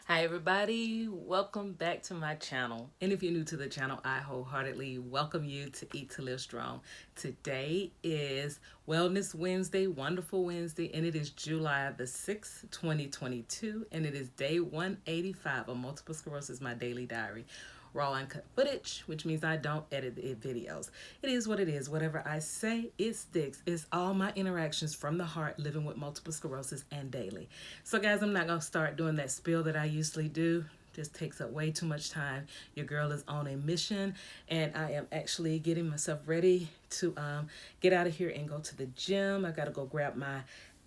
Hi everybody, welcome back to my channel. And if you're new to the channel, I wholeheartedly welcome you to Eat to Live Strong. Today is Wellness Wednesday, Wonderful Wednesday, and it is July the 6th, 2022, and it is day 185 of Multiple Sclerosis, my daily diary. Raw uncut footage, which means I don't edit the videos. It is what it is. Whatever I say, it sticks. It's all my interactions from the heart, living with multiple sclerosis and daily. So guys, I'm not going to start doing that spiel that I usually do. Just takes up way too much time. Your girl is on a mission, and I am actually getting myself ready to get out of here and go to the gym. I got to go grab my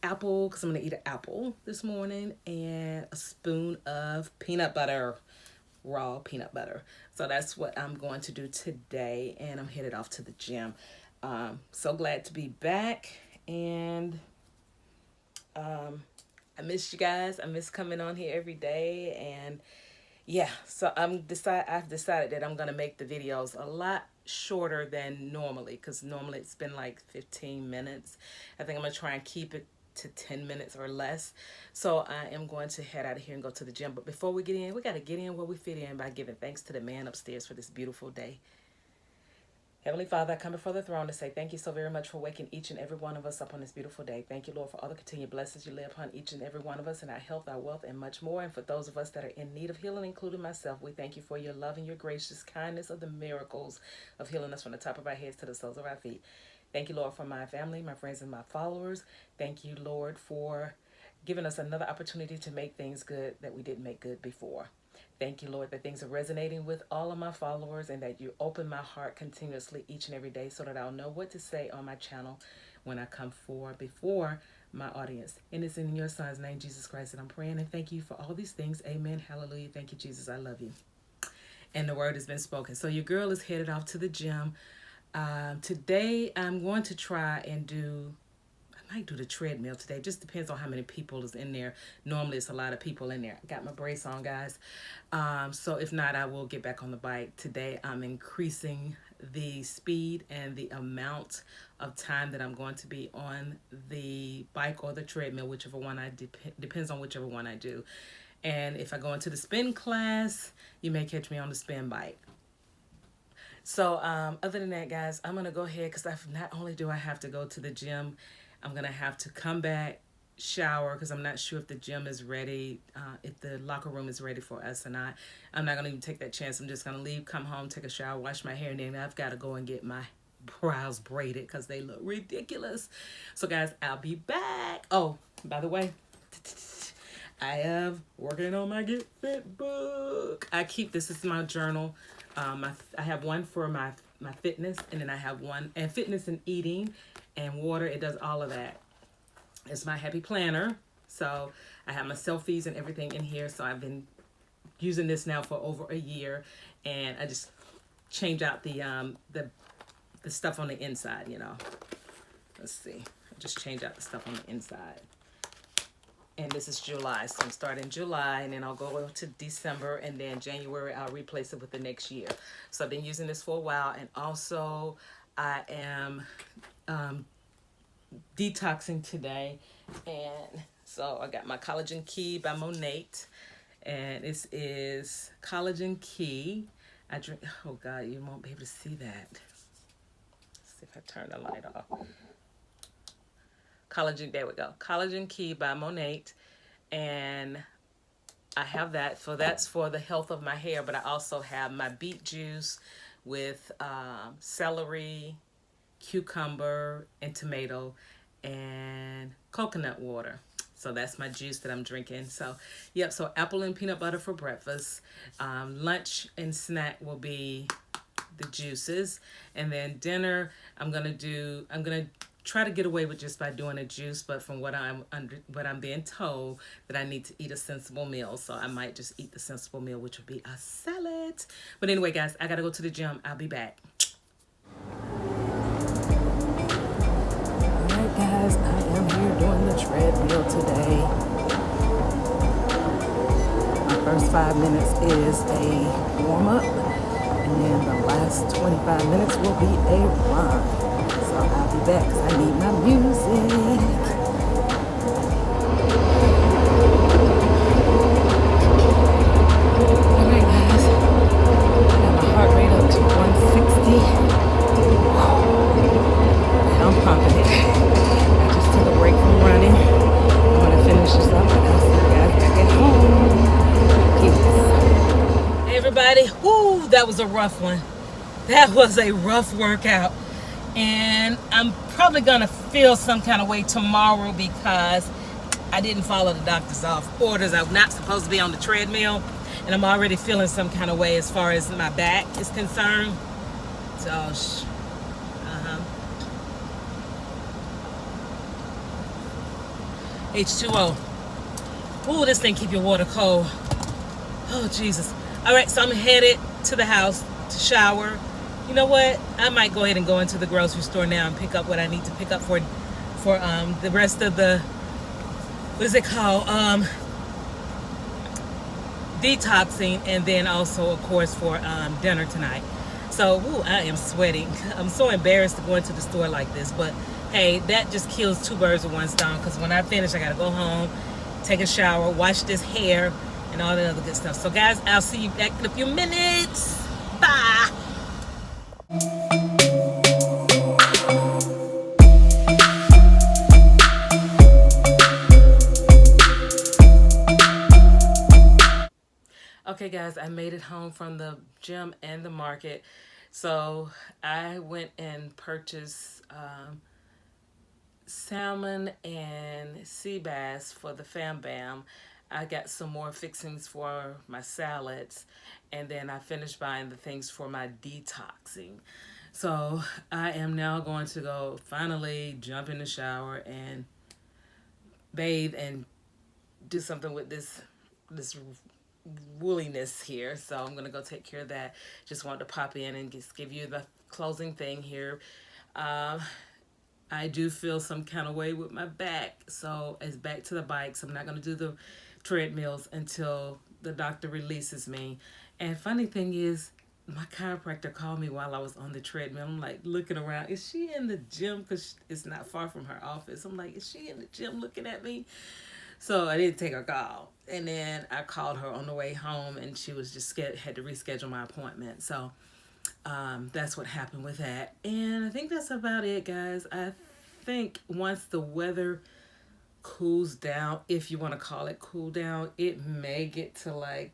apple because I'm going to eat an apple this morning and a spoon of peanut butter. Raw peanut butter. So that's what I'm going to do today, and I'm headed off to the gym. So glad to be back, and I miss you guys. I miss coming on here every day, and yeah, so I've decided that I'm gonna make the videos a lot shorter than normally, because normally it's been like 15 minutes. I think I'm gonna try and keep it to 10 minutes or less. So I am going to head out of here and go to the gym. But before we get in, we got to get in where we fit in by giving thanks to the man upstairs for this beautiful day. Heavenly Father, I come before the throne to say thank you so very much for waking each and every one of us up on this beautiful day. Thank you, Lord, for all the continued blessings you lay upon each and every one of us, and our health, our wealth, and much more. And for those of us that are in need of healing, including myself, we thank you for your love and your gracious kindness of the miracles of healing us from the top of our heads to the soles of our feet. Thank you, Lord, for my family, my friends, and my followers. Thank you, Lord, for giving us another opportunity to make things good that we didn't make good before. Thank you, Lord, that things are resonating with all of my followers, and that you open my heart continuously each and every day so that I'll know what to say on my channel when I come before my audience. And it's in your son's name, Jesus Christ, that I'm praying, and thank you for all these things. Amen. Hallelujah. Thank you, Jesus. I love you. And the word has been spoken. So your girl is headed off to the gym. Today I'm going to try and I might do the treadmill today. Just depends on how many people is in there. Normally it's a lot of people in there. I got my brace on, guys. So if not, I will get back on the bike. Today I'm increasing the speed and the amount of time that I'm going to be on the bike or the treadmill, whichever one depends on whichever one I do. And if I go into the spin class, you may catch me on the spin bike. So other than that, guys, I'm going to go ahead because not only do I have to go to the gym, I'm going to have to come back, shower, because I'm not sure if the gym is ready, if the locker room is ready for us or not. I'm not going to even take that chance. I'm just going to leave, come home, take a shower, wash my hair, and then I've got to go and get my brows braided because they look ridiculous. So, guys, I'll be back. Oh, by the way, I am working on my Get Fit book. This is my journal. I have one for my fitness, and then I have one and fitness and eating and water. It does all of that. It's my happy planner. So I have my selfies and everything in here. So I've been using this now for over a year, and I just change out the stuff on the inside, you know. Let's see. I just change out the stuff on the inside. And this is July, so I'm starting July, and then I'll go to December, and then January I'll replace it with the next year. So I've been using this for a while, and also I am detoxing today, and so I got my Collagen Key by Monate, and this is Collagen Key. I drink. Oh God, you won't be able to see that. Let's see if I turn the light off. Collagen, there we go. Collagen Key by Monate, and I have that. So that's for the health of my hair, but I also have my beet juice with celery, cucumber, and tomato, and coconut water. So that's my juice that I'm drinking. So, yep, so apple and peanut butter for breakfast. Lunch and snack will be the juices. And then dinner, I'm gonna try to get away with just by doing a juice, but from what I'm being told, that I need to eat a sensible meal, so I might just eat the sensible meal, which would be a salad. But anyway, guys, I gotta go to the gym. I'll be back. Alright, guys, I am here doing the treadmill today. My first 5 minutes is a warm-up, and then the last 25 minutes will be a run. So I'll be back because I need my music. that was a rough one. That was a rough workout. And I'm probably going to feel some kind of way tomorrow because I didn't follow the doctor's orders. I'm not supposed to be on the treadmill. And I'm already feeling some kind of way as far as my back is concerned. So, H2O. Ooh, this thing keep your water cold. Oh, Jesus. All right, so I'm headed to the house to shower. You know what? I might go ahead and go into the grocery store now and pick up what I need to pick up for the rest of the, what is it called? Detoxing, and then also, of course, for dinner tonight. So, ooh, I am sweating. I'm so embarrassed to go into the store like this, but hey, that just kills two birds with one stone, because when I finish, I gotta go home, take a shower, wash this hair, and all that other good stuff. So, guys, I'll see you back in a few minutes. Bye. Okay, guys, I made it home from the gym and the market. So I went and purchased salmon and sea bass for the Fam Bam. I got some more fixings for my salads, and then I finished buying the things for my detoxing. So I am now going to go finally jump in the shower and bathe and do something with this woolliness here. So I'm gonna go take care of that. Just wanted to pop in and just give you the closing thing here. I do feel some kind of way with my back, so it's back to the bikes. I'm not gonna do the treadmills until the doctor releases me. And funny thing is, my chiropractor called me while I was on the treadmill. I'm like looking around, is she in the gym? Because it's not far from her office. I'm like, is she in the gym looking at me? So I didn't take her call. And then I called her on the way home, and she was just had to reschedule my appointment. So that's what happened with that. And I think that's about it, guys. I think once the weather cools down, if you want to call it cool down, it may get to like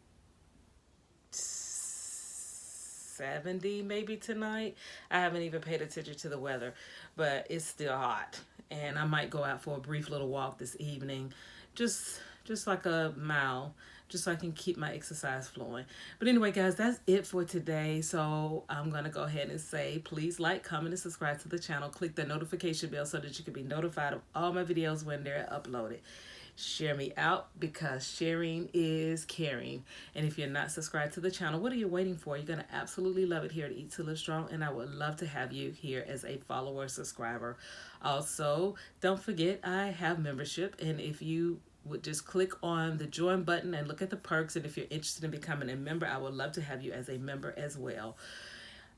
70 maybe tonight. I haven't even paid attention to the weather, but it's still hot. And I might go out for a brief little walk this evening. Just like a mile, just so I can keep my exercise flowing. But anyway, guys, that's it for today. So I'm going to go ahead and say, please like, comment, and subscribe to the channel. Click the notification bell so that you can be notified of all my videos when they're uploaded. Share me out, because sharing is caring. And if you're not subscribed to the channel, what are you waiting for? You're going to absolutely love it here at Eat to Live Strong, and I would love to have you here as a follower, subscriber. Also, don't forget, I have membership, and if you would just click on the join button and look at the perks, and if you're interested in becoming a member, I would love to have you as a member as well.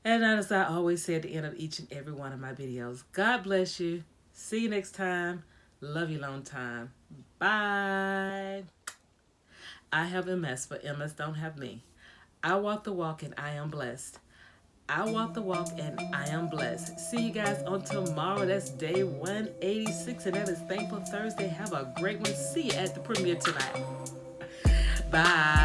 And as I always say at the end of each and every one of my videos, God bless you. See you next time. Love you long time. Bye. I have MS, but MS don't have me. I walk the walk and I am blessed. I walk the walk and I am blessed. See you guys on tomorrow. That's day 186, and that is Thankful Thursday. Have a great one. See you at the premiere tonight. Bye.